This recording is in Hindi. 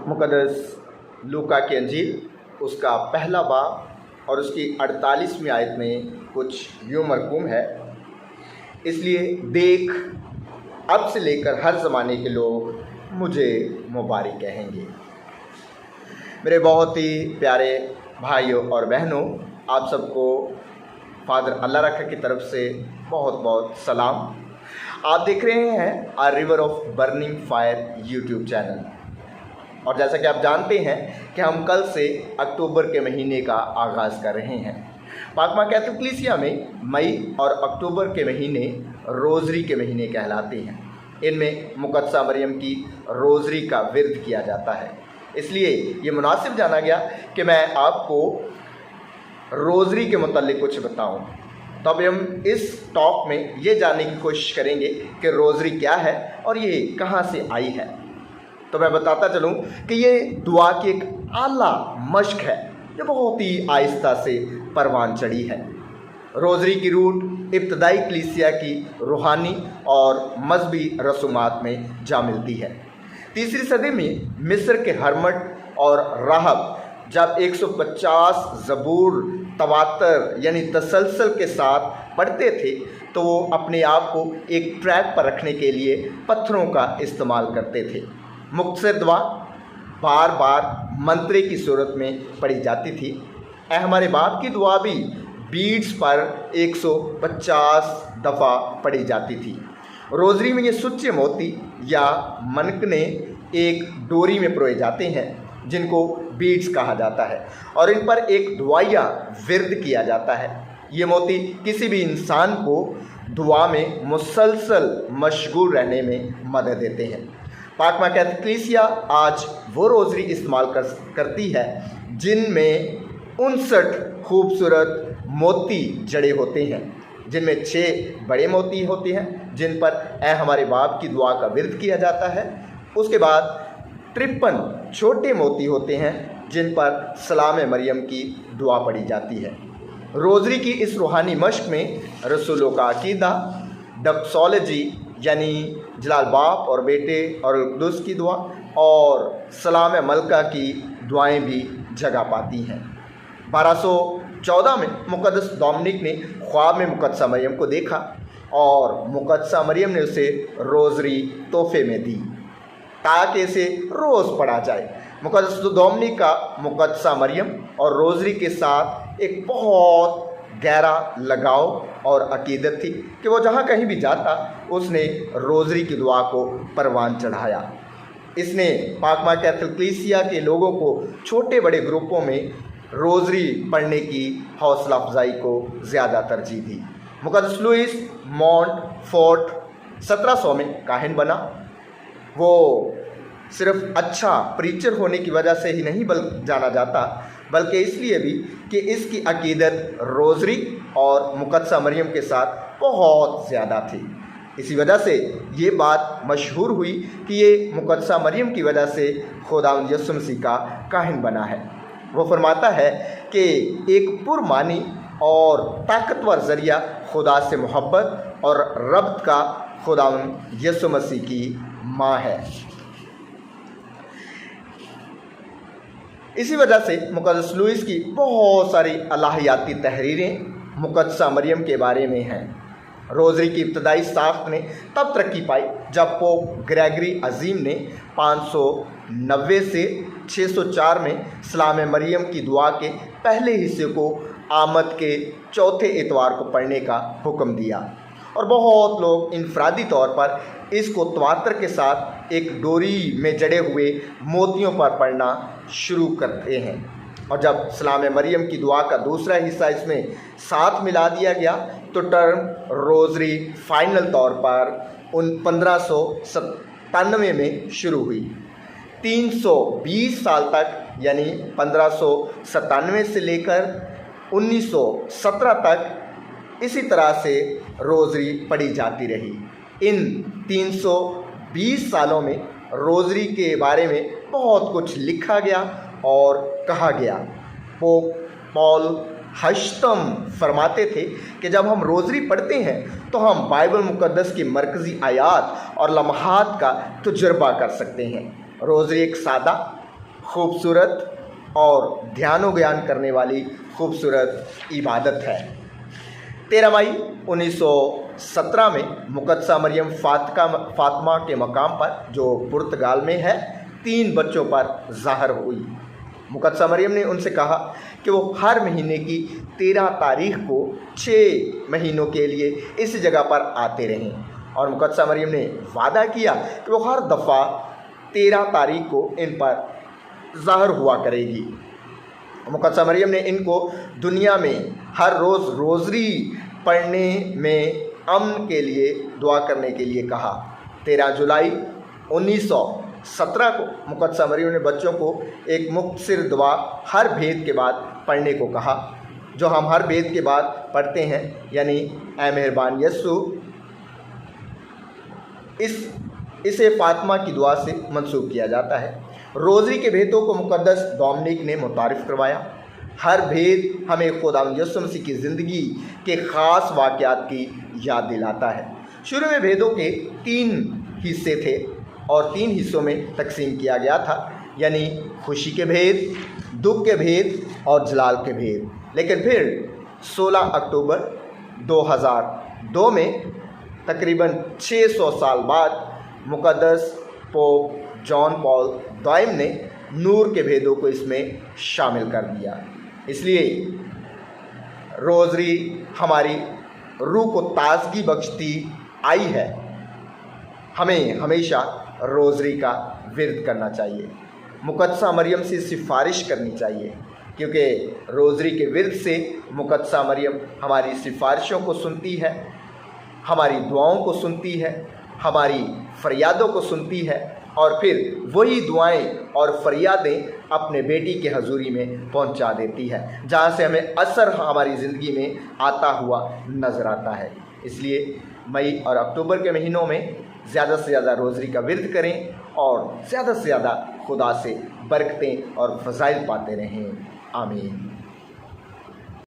मुकद्दस लूका की अंजील उसका पहला बाब और उसकी 48वीं आयत में कुछ यूं मरकूम है, इसलिए देख अब से लेकर हर ज़माने के लोग मुझे मुबारक कहेंगे। मेरे बहुत ही प्यारे भाइयों और बहनों, आप सबको फादर अल्लाह रखा की तरफ से बहुत बहुत सलाम। आप देख रहे हैं a river of burning fire YouTube channel, और जैसा कि आप जानते हैं कि हम कल से अक्टूबर के महीने का आगाज़ कर रहे हैं। पाक माँ कैथोलिक कलीसिया में मई और अक्टूबर के महीने रोज़री के महीने कहलाते हैं। इनमें मुकद्दसा मरियम की रोज़री का विर्द किया जाता है, इसलिए ये मुनासिब जाना गया कि मैं आपको रोज़री के मुतालिक कुछ बताऊं। तो अब हम इस टॉक में ये जानने की कोशिश करेंगे कि रोज़री क्या है और ये कहाँ से आई है। तो मैं बताता चलूँ कि ये दुआ की एक आला मश्क है जो बहुत ही आहिस्ता से परवान चढ़ी है। रोज़री की रूट इब्तदाई कलीसिया की रूहानी और मजहबी रसूमात में जा मिलती है। 3री सदी में मिस्र के हरमट और राहब जब 150 ज़बूर तवातर यानी तसलसल के साथ पढ़ते थे तो वो अपने आप को एक ट्रैक पर रखने के लिए पत्थरों का इस्तेमाल करते थे। मुख्तसर दुआ बार बार मंत्रे की सूरत में पढ़ी जाती थी। ऐ हमारे बाप की दुआ भी बीड्स पर 150 दफ़ा पढ़ी जाती थी। रोज़री में ये सुच्चे मोती या मनकने एक डोरी में परोए जाते हैं जिनको बीड्स कहा जाता है, और इन पर एक दुआया विर्द किया जाता है। ये मोती किसी भी इंसान को दुआ में मुसलसल मशगूल रहने में मदद देते हैं। पाक माँ कैथोलिक कलीसिया आज वो रोज़री इस्तेमाल करती है जिनमें 59 खूबसूरत मोती जड़े होते हैं, जिनमें 6 बड़े मोती होते हैं जिन पर ऐ हमारे बाप की दुआ का विर्द किया जाता है। उसके बाद 53 छोटे मोती होते हैं जिन पर सलाम मरियम की दुआ पढ़ी जाती है। रोज़री की इस रूहानी मश्क में रसूलों का अकीदा, डक्सोलॉजी यानी जलाल बाप और बेटे और कुद्दुस की दुआ और सलाम मलका की दुआएं भी जगह पाती हैं। 1214 में मुकद्दस डोमिनिक ने ख्वाब में मुकद्दसा मरियम को देखा और मुकद्दसा मरियम ने उसे रोज़री तोहफे में दी ताकि इसे रोज़ पढ़ा जाए। मुकद्दस डोमिनिक का मुकद्दसा मरियम और रोज़री के साथ एक बहुत गहरा लगाव और अकीदत थी कि वो जहाँ कहीं भी जाता उसने रोज़री की दुआ को परवान चढ़ाया। इसने पाक माँ कैथोलिक कलीसिया के लोगों को छोटे बड़े ग्रुपों में रोज़री पढ़ने की हौसला अफजाई को ज़्यादा तरजीह दी। मुकद्दस लुइस मॉन्टफोर्ट 1700 में काहिन बना। वो सिर्फ अच्छा प्रीचर होने की वजह से ही नहीं जाना जाता, बल्कि इसलिए भी कि इसकी अकीदत रोज़री और मुकद्दसा मरियम के साथ बहुत ज़्यादा थी। इसी वजह से ये बात मशहूर हुई कि ये मुकद्दसा मरियम की वजह से खुदावंद यीशु मसीह का काहिन बना है। वो फरमाता है कि एक पुरमानी और ताकतवर ज़रिया खुदा से मोहब्बत और रब्त का खुदावंद यीशु मसीह की माँ है। इसी वजह से मुकद्दस लुइस की बहुत सारी अलहियाती तहरीरें मुकद्दसा मरियम के बारे में हैं। रोज़री की इब्तदाई साख्त ने तब तरक्की पाई जब पोप ग्रेगरी अजीम ने 590 से 604 में सलाम मरियम की दुआ के पहले हिस्से को आमद के चौथे इतवार को पढ़ने का हुक्म दिया, और बहुत लोग इनफरादी तौर पर इसको तवातर के साथ एक डोरी में जड़े हुए मोतियों पर पढ़ना शुरू करते हैं। और जब सलाम मरियम की दुआ का दूसरा हिस्सा इसमें साथ मिला दिया गया तो टर्म रोज़री फाइनल तौर पर 1597 में शुरू हुई। 320 साल तक यानी 1597 से लेकर 1917 तक इसी तरह से रोज़री पढ़ी जाती रही। इन 320 सालों में रोज़री के बारे में बहुत कुछ लिखा गया और कहा गया। पोप पॉल हश्तम फरमाते थे कि जब हम रोज़री पढ़ते हैं तो हम बाइबल मुक़द्दस की मरकज़ी आयात और लम्हात का तजुर्बा कर सकते हैं। रोज़री एक सादा खूबसूरत और ध्यानो ज्ञान करने वाली खूबसूरत इबादत है। 13 मई 1917 में मुक़द्दसा मरियम फ़ातिमा के मकाम पर, जो पुर्तगाल में है, 3 बच्चों पर ज़ाहिर हुई। मुक़द्दसा मरियम ने उनसे कहा कि वो हर महीने की 13 तारीख को 6 महीनों के लिए इस जगह पर आते रहें, और मुक़द्दसा मरियम ने वादा किया कि वो हर दफ़ा 13 तारीख को इन पर ज़ाहिर हुआ करेगी। मुक़द्दसा मरियम ने इनको दुनिया में हर रोज़ रोज़री पढ़ने में अमन के लिए दुआ करने के लिए कहा। 13 जुलाई 1917 को मुक़द्दसा मरियम ने बच्चों को एक मुख्तसर दुआ हर भेद के बाद पढ़ने को कहा, जो हम हर भेद के बाद पढ़ते हैं, यानी ऐ मेहरबान यस्सु। इसे फ़ातिमा की दुआ से मंसूब किया जाता है। रोज़री के भेदों को मुक़द्दस डोमिनिक ने मुतारिफ़ करवाया। हर भेद हमें खुदावंद यीशु मसीह की ज़िंदगी के ख़ास वाक़यात की याद दिलाता है। शुरू में भेदों के 3 हिस्से थे और 3 हिस्सों में तकसीम किया गया था, यानी खुशी के भेद, दुख के भेद और जलाल के भेद। लेकिन फिर 16 अक्टूबर 2002 में, तकरीबन 600 साल बाद, मुक़द्दस पोप जॉन पॉल II ने नूर के भेदों को इसमें शामिल कर दिया। इसलिए रोज़री हमारी रूह को ताज़गी बख्शती आई है। हमें हमेशा रोज़री का विर्द करना चाहिए, मुक़द्दसा मरियम से सिफारिश करनी चाहिए, क्योंकि रोज़री के विर्द से मुक़द्दसा मरियम हमारी सिफारिशों को सुनती है, हमारी दुआओं को सुनती है, हमारी फ़रियादों को सुनती है, और फिर वही दुआएं और फरियादें अपने बेटी के हजूरी में पहुंचा देती है, जहां से हमें असर हमारी ज़िंदगी में आता हुआ नज़र आता है। इसलिए मई और अक्टूबर के महीनों में ज़्यादा से ज़्यादा रोज़री का विर्द करें और ज़्यादा से ज़्यादा खुदा से बरकतें और फ़ज़ाइल पाते रहें। आमीन।